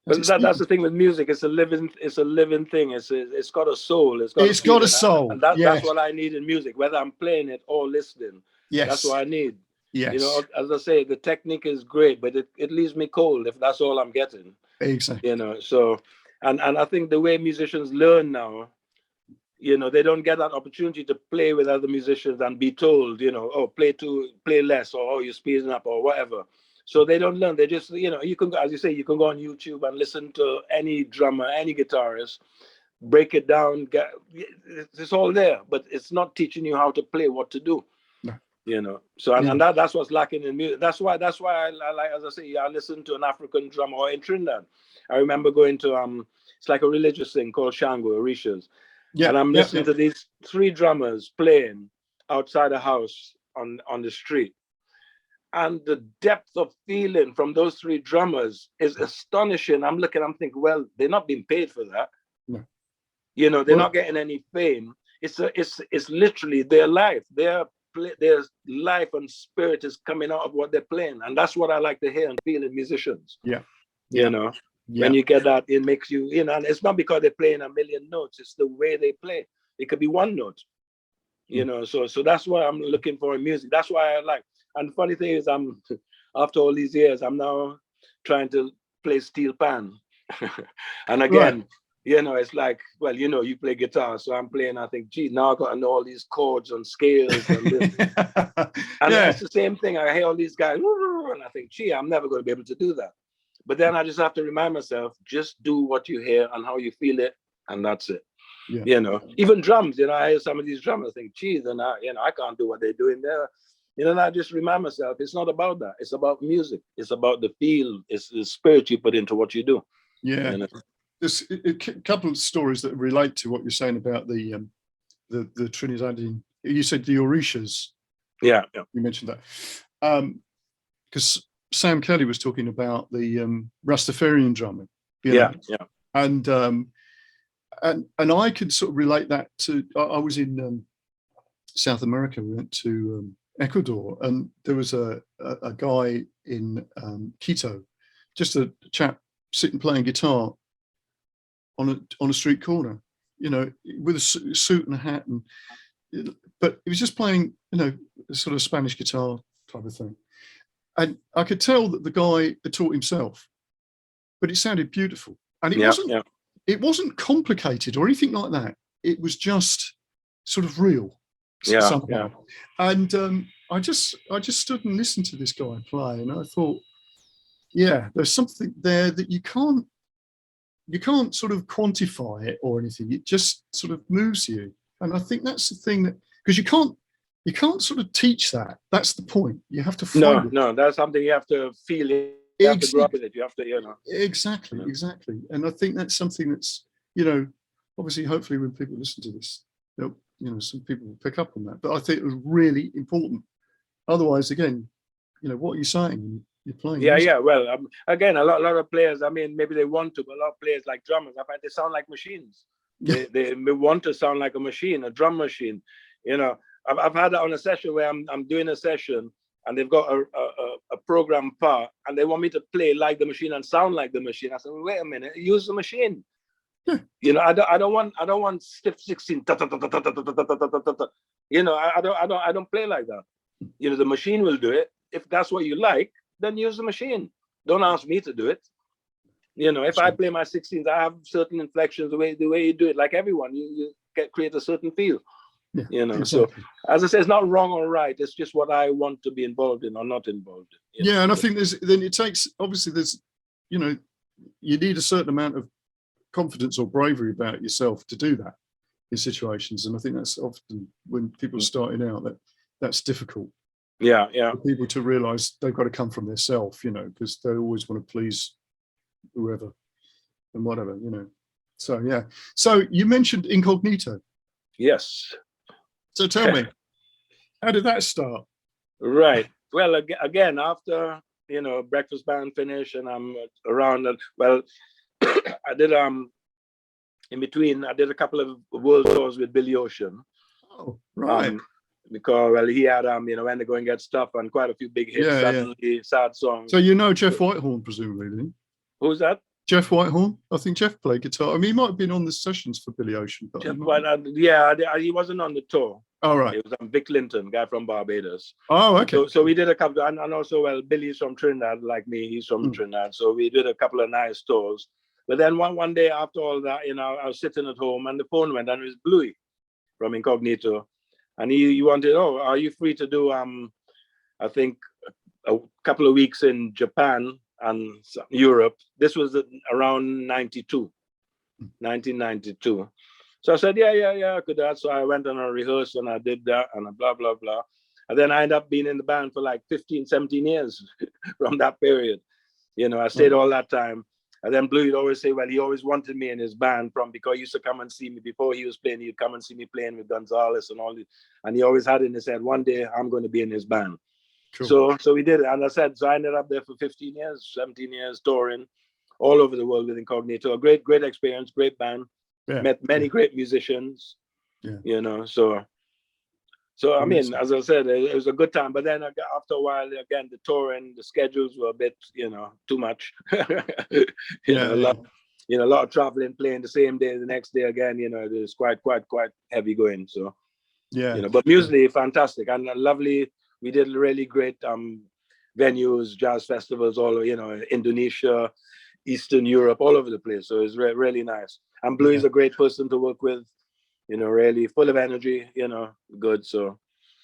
But that's the thing with music. It's a living thing. It's got a soul. It's got a soul. And that's what I need in music, whether I'm playing it or listening. Yes. That's what I need. Yes. You know, as I say, the technique is great, but it leaves me cold if that's all I'm getting. Exactly. You know, so and I think the way musicians learn now, you know, they don't get that opportunity to play with other musicians and be told, you know, oh, play less, or oh, you're speeding up, or whatever. So they don't learn. They just, you know, you can, as you say, you can go on YouTube and listen to any drummer, any guitarist, break it down. It's all there, but it's not teaching you how to play, what to do. No. You know. So and that's what's lacking in music. That's why I like, as I say, I listen to an African drummer, or in Trinidad. I remember going to it's like a religious thing called Shango, Orishas. Yeah. And I'm listening to these 3 drummers playing outside a house on the street. And the depth of feeling from those 3 drummers is astonishing. I'm thinking, well, they're not being paid for that. No. You know, they're not getting any fame. It's literally their life. Their life and spirit is coming out of what they're playing. And that's what I like to hear and feel in musicians. Yeah. You know, when you get that, it makes you, you know, and it's not because they're playing a million notes. It's the way they play. It could be 1 note. You know, so that's what I'm looking for in music. That's why I like. And the funny thing is, after all these years, I'm now trying to play steel pan. And again, you know, it's like, well, you know, you play guitar, so I'm playing, I think, gee, now I've got to know all these chords and scales. And this. And it's the same thing. I hear all these guys, and I think, gee, I'm never going to be able to do that. But then I just have to remind myself, just do what you hear and how you feel it, and that's it. Yeah. You know, even drums, you know, I hear some of these drummers think, geez, and I can't do what they're doing there. You know, and I just remind myself, it's not about that. It's about music. It's about the feel. It's the spirit you put into what you do. Yeah. You know? There's a couple of stories that relate to what you're saying about the Trinidadian. You said the Orishas. Yeah. You mentioned that. Because Sam Kelly was talking about the Rastafarian drumming. Yeah. And I could sort of relate that to. I was in South America. We went to Ecuador, and there was a guy in Quito, just a chap sitting playing guitar on a street corner, you know, with a suit and a hat, but he was just playing, you know, a sort of Spanish guitar type of thing, and I could tell that the guy had taught himself, but it sounded beautiful, and it wasn't complicated or anything like that. It was just sort of real somehow. Yeah. And I just stood and listened to this guy play, and I thought, yeah, there's something there that you can't sort of quantify it or anything. It just sort of moves you. And I think that's the thing, that because you can't sort of teach that. That's the point. You have to find it. No, that's something you have to feel it. You have to grow up with it. You have to, Exactly. And I think that's something that's, obviously, hopefully when people listen to this, they'll, some people will pick up on that. But I think it was really important. Otherwise, again, what are you saying? You're playing. Yeah. Well, again, a lot of players, maybe they want to, but a lot of players like drummers, I find they sound like machines. Yeah. They want to sound like a machine, a drum machine. I've had that on a session where I'm doing a session and they've got a program part and they want me to play like the machine and sound like the machine. I said, well, wait a minute, use the machine. Yeah. I don't want stiff 16. I don't play like that. The machine will do it. If that's what you like, then use the machine. Don't ask me to do it. If I play my 16s, I have certain inflections, the way you do it, like everyone, you create a certain feel. Yeah, exactly. So as I say, it's not wrong or right. It's just what I want to be involved in or not involved in. And I think there's you need a certain amount of confidence or bravery about yourself to do that in situations. And I think that's often when people are starting out, that's difficult. Yeah. For people to realize they've got to come from themselves, because they always want to please whoever and whatever, So, yeah. So you mentioned Incognito. Yes. So tell me, how did that start? Right. Well, again, after, breakfast band finish and I'm around, I did, in between, I did a couple of world tours with Billy Ocean. Oh, right. Because, he had, When to Go and Get Stuff and quite a few big hits, suddenly, sad songs. So Jeff Whitehorn, presumably, didn't you? Who's that? Jeff Whitehorn. I think Jeff played guitar. He might have been on the sessions for Billy Ocean. But he wasn't on the tour. Oh, right. It was Vic Linton, guy from Barbados. Oh, okay. So we did a couple, and also, Billy's from Trinidad, like me, he's from Trinidad. So we did a couple of nice tours. But then one day after all that, I was sitting at home and the phone went and it was Bluey from Incognito. And he wanted, are you free to do, I think, a couple of weeks in Japan and Europe. This was around 1992. So I said, yeah, I could do that. So I went on a rehearsal and I did that and blah, blah, blah. And then I ended up being in the band for like 15, 17 years from that period. I stayed all that time. And then Blue would always say, well, he always wanted me in his band because he used to come and see me before he was playing. He'd come and see me playing with Gonzalez and all this. And he always had in his head, one day I'm going to be in his band. Cool. So we did it. And I said, so I ended up there for 15 years, 17 years, touring all over the world with Incognito. A great experience, great band. Yeah. Met many great musicians. Yeah. So I mean, as I said, it was a good time. But then after a while, again, the touring, the schedules were a bit, too much. A lot of traveling, playing the same day, the next day again. It was quite heavy going. So but musically fantastic and lovely. We did really great venues, jazz festivals, all Indonesia, Eastern Europe, all over the place. So it's really nice. And Blue is a great person to work with. Really full of energy, good. So,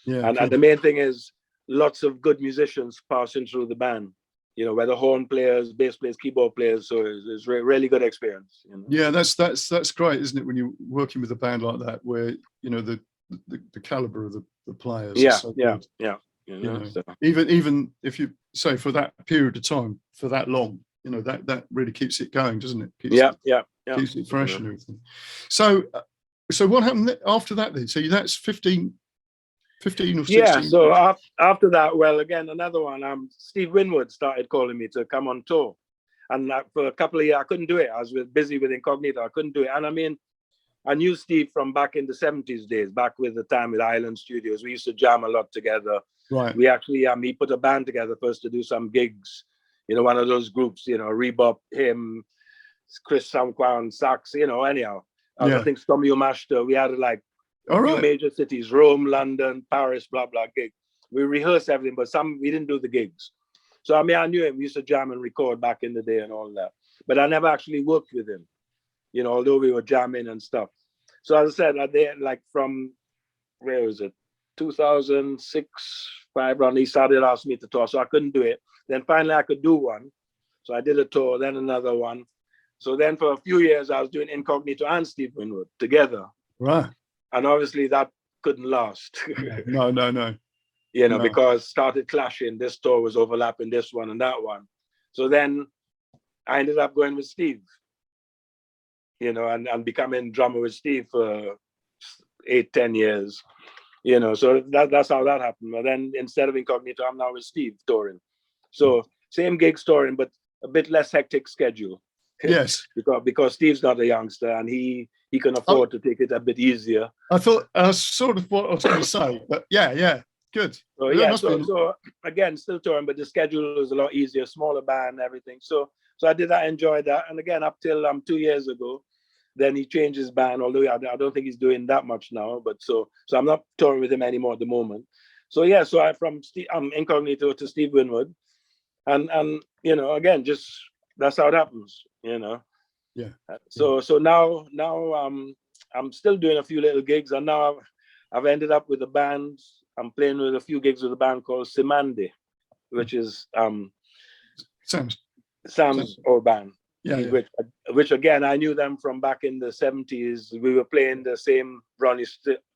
and the main thing is lots of good musicians passing through the band, whether horn players, bass players, keyboard players. So it's really good experience. Yeah, that's great, isn't it? When you're working with a band like that, where the caliber of the players. Yeah, so yeah. So. Even if you say for that period of time, for that long, that really keeps it going, doesn't it? Keeps it fresh and everything. So what happened after that then? So that's 15 or 16? Yeah, so after that, well, again, another one, Steve Winwood started calling me to come on tour. And for a couple of years, I couldn't do it. I was busy with Incognito. I couldn't do it. And I mean, I knew Steve from back in the 70s days, back with the time with Island Studios. We used to jam a lot together. Right. We actually, he put a band together first to do some gigs. One of those groups, Rebop, him, Chris Samquan, sax, anyhow. I think Stormy Umashta, we had like few major cities, Rome, London, Paris, blah, blah, gig. We rehearsed everything, but we didn't do the gigs. So, I mean, I knew him. We used to jam and record back in the day and all that. But I never actually worked with him, although we were jamming and stuff. So, as I said, like from where was it? 2006, 5 round. He started asking me to tour, so I couldn't do it. Then finally I could do one. So I did a tour, then another one. So then for a few years I was doing Incognito and Steve Winwood together. Right. And obviously that couldn't last. No. You know, because started clashing. This tour was overlapping this one and that one. So then I ended up going with Steve, you know, and becoming drummer with Steve for 8-10 years, you know. So that's how that happened. But then instead of Incognito, I'm now with Steve touring. So same gigs touring, but a bit less hectic schedule. Yes. because Steve's not a youngster and he can afford to take it a bit easier. I thought sort of what I was going to say, but yeah. Good. So so again, still touring, but the schedule was a lot easier, smaller band, everything. So I did that, enjoyed that. And again, up till 2 years ago, then he changed his band, although I don't think he's doing that much now. But so I'm not touring with him anymore at the moment. So yeah, so I from Incognito to Steve Winwood. And you know, again, just that's how it happens, you know. Yeah. So now I'm still doing a few little gigs, and now I've ended up with a band. I'm playing with a few gigs with a band called Simande, which is Sam's old band. Yeah. Which again, I knew them from back in the 70s. We were playing the same Ronnie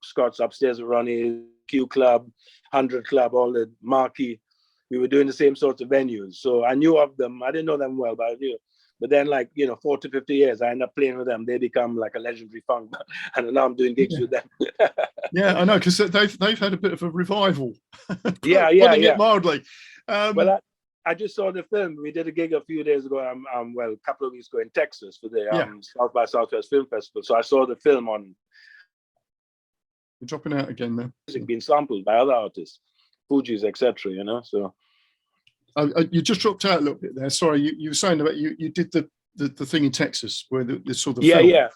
Scott's upstairs with Ronnie, Q Club, 100 Club, all the marquee. We were doing the same sorts of venues. So I knew of them. I didn't know them well, but I knew. But then, 40 to 50 years, I end up playing with them. They become like a legendary funk band. And now I'm doing gigs with them. Yeah, I know, because they've had a bit of a revival. Putting it mildly. Well, I just saw the film. We did a gig a few days ago, a couple of weeks ago in Texas for the South by Southwest Film Festival. So I saw the film on. You're dropping out again, man. Music being sampled by other artists, Fugees, etc. You know, so. You just dropped out a little bit there. Sorry, you were saying about you did the thing in Texas where they saw the film. Yeah.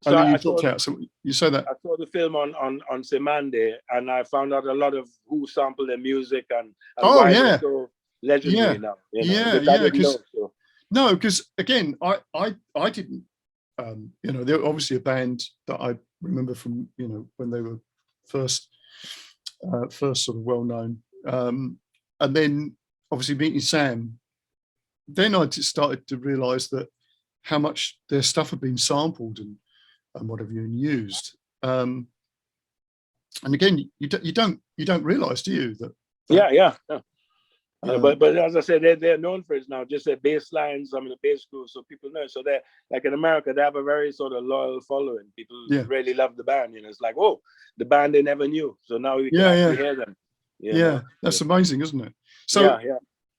So and then you dropped out. So you say that. I saw the film on Simande, and I found out a lot of who sampled their music and why they're so legendary now. You know? Because again, I didn't. They're obviously a band that I remember from when they were first sort of well known, and then obviously meeting Sam. Then I just started to realise that how much their stuff had been sampled and what have you used. And again, you don't realise, do you? That yeah. But as I said, they're known for it now. Just their bass lines, the bass crew, so people know. So they're like in America, they have a very sort of loyal following. People really love the band. It's like, oh, the band they never knew. So now we can actually hear them. That's amazing, isn't it? So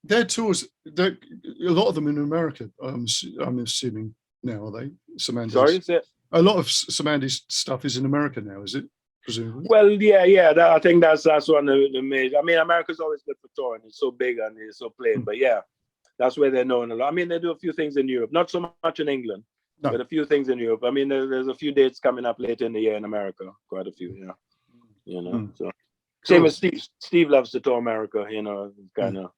their tours, a lot of them in America. I'm assuming now, are they? Simandi's. Sorry, a lot of Simandi's stuff is in America now, is it? Presumably. Well, yeah. I think that's one of the major. America's always good for touring. It's so big and it's so plain. But yeah, that's where they're known a lot. They do a few things in Europe, not so much in England, but a few things in Europe. There's a few dates coming up later in the year in America. Quite a few, yeah. So same as Steve. Steve loves to tour America. Kind of.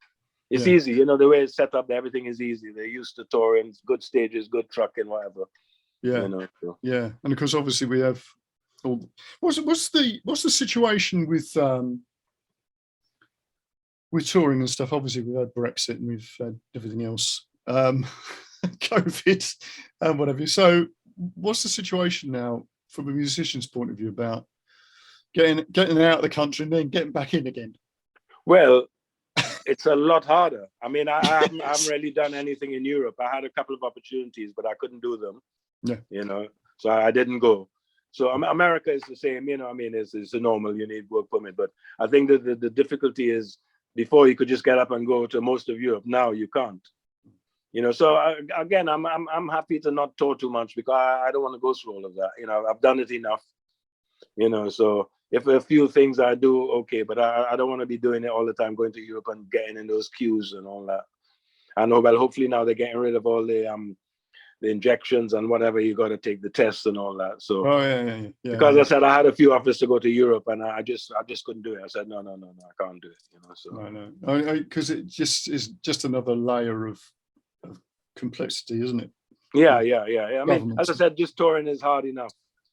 It's easy. The way it's set up, everything is easy. They're used to touring, good stages, good trucking, whatever. Yeah. Yeah, and of course, obviously, we have. What's the situation with touring and stuff? Obviously, we've had Brexit and we've had everything else, COVID and whatever. So, what's the situation now from a musician's point of view about getting out of the country and then getting back in again? Well, it's a lot harder. I haven't really done anything in Europe. I had a couple of opportunities, but I couldn't do them. Yeah. So I didn't go. So America is the same, it's a normal, you need work permit. But I think that the difficulty is before you could just get up and go to most of Europe. Now you can't. So again, I'm happy to not tour too much because I don't want to go through all of that. I've done it enough. So if a few things I do, okay, but I don't want to be doing it all the time, going to Europe and getting in those queues and all that. I know, well, hopefully now they're getting rid of all the injections and whatever, you got to take the tests and all that. So yeah. Because I said I had a few offers to go to Europe and I just couldn't do it. I said no, I can't do it. So no, because it just is just another layer of complexity, isn't it? Yeah. As I said, just touring is hard enough.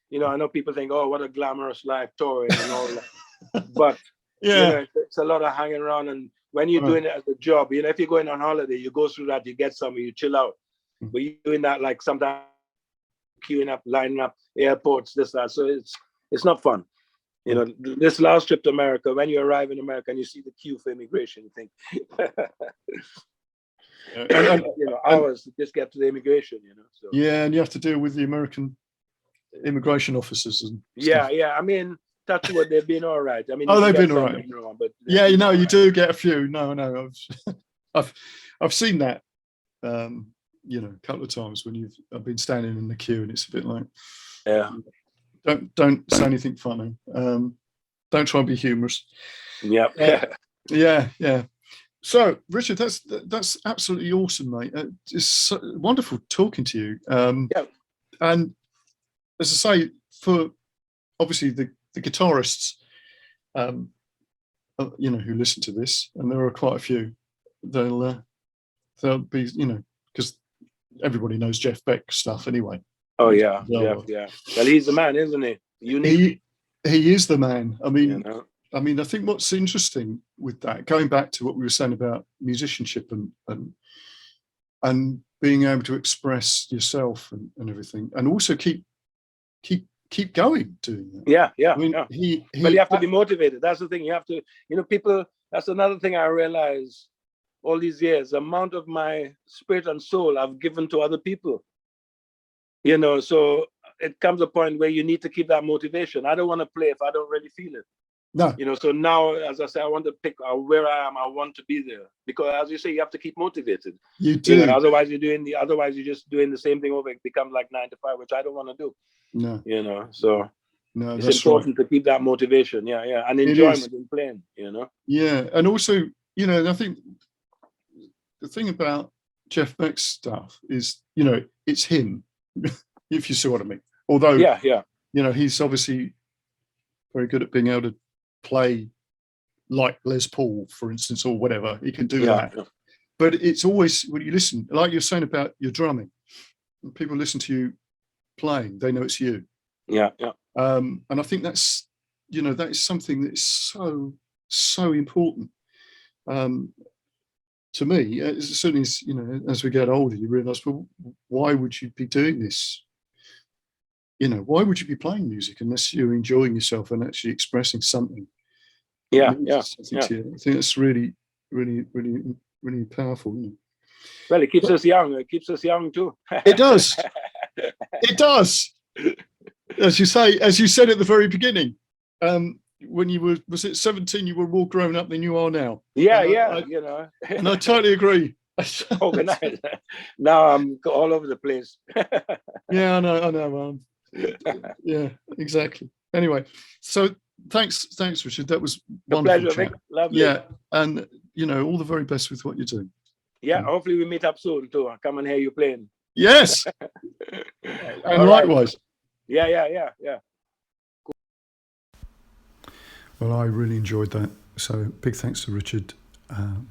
You know, I know people think, oh, what a glamorous life, touring and all that. But, Yeah. you know, it's a lot of hanging around. And when you're doing it as a job, you know, if you're going on holiday, you go through that, you get somewhere, you chill out. But you're doing that like sometimes queuing up, lining up, airports, this, that. So it's not fun. You know, this last trip to America, when you arrive in America and you see the queue for immigration, you think, you know, hours to just get to the immigration, you know. So. Yeah, and you have to deal with the American immigration officers and stuff. Yeah. I mean, that's what they've been all right. I mean, they've been all right. Wrong, but yeah, you know, you do get a few. No, I've seen that. You know, a couple of times when I've been standing in the queue, and it's a bit like, yeah, don't say anything funny. Don't try and be humorous. Yeah. Yeah. So, Richard, that's absolutely awesome, mate. It's so wonderful talking to you. And as I say, for obviously the guitarists, you know, who listen to this, and there are quite a few, they'll be, you know, because everybody knows Jeff Beck stuff anyway. Oh yeah. Well, he's the man, isn't he? Unique. He is the man. I mean, you know? I think what's interesting with that, going back to what we were saying about musicianship and being able to express yourself and everything, and also keep going doing that. Yeah. I mean, but you have to be motivated. That's the thing. You have to, you know, people. That's another thing I realized all these years. The amount of my spirit and soul I've given to other people. You know, so it comes a point where you need to keep that motivation. I don't want to play if I don't really feel it. No. You know, so now, as I say, I want to pick where I am. I want to be there, because as you say, you have to keep motivated. You do. You know, otherwise you're just doing the same thing over. It becomes like 9 to 5, which I don't want to do. No. You know, so no, it's important to keep that motivation. Yeah, and enjoyment in playing. You know. Yeah, and also, you know, I think the thing about Jeff Beck's stuff is, you know, it's him. If you see what I mean. Although, you know, he's obviously very good at being able to play like Les Paul, for instance, or whatever. He can do that. Yeah. But it's always, when you listen, like you're saying about your drumming, when people listen to you playing, they know it's you. Yeah. And I think that's, you know, that is something that is so important. To me, as soon as, you know, as we get older, you realise, well, why would you be doing this? You know, why would you be playing music unless you're enjoying yourself and actually expressing something? Yeah. I think that's really, really, really, really powerful. Isn't it? Well, it keeps us young. It keeps us young too. It does. It does. As you say, as you said at the very beginning, when you was it 17, you were more grown up than you are now. Yeah, you know. And I totally agree. Organized. Now I'm all over the place. Yeah, I know. Yeah, exactly. Anyway, so thanks, Richard. That was wonderful. A pleasure, Vic. Lovely. Yeah, and you know, all the very best with what you're doing. Yeah, hopefully we meet up soon too. I'll come and hear you playing. Yes. And likewise. Yeah. Well, I really enjoyed that. So big thanks to Richard for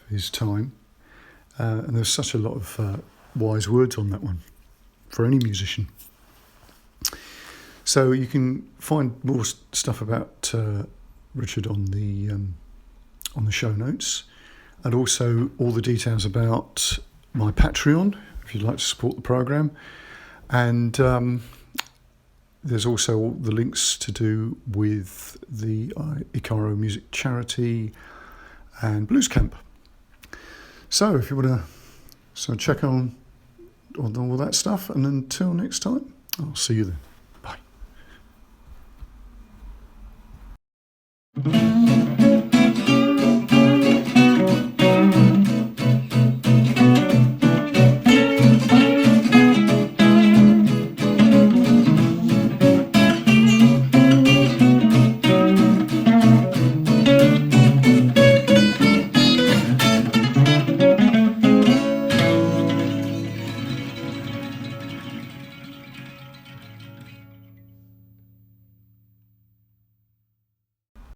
his time. And there's such a lot of wise words on that one for any musician. So you can find more stuff about Richard on the show notes, and also all the details about my Patreon if you'd like to support the program. And there's also all the links to do with the Icaro Music Charity and Blues Camp. So if you want to check on all that stuff, and until next time, I'll see you then. Bye.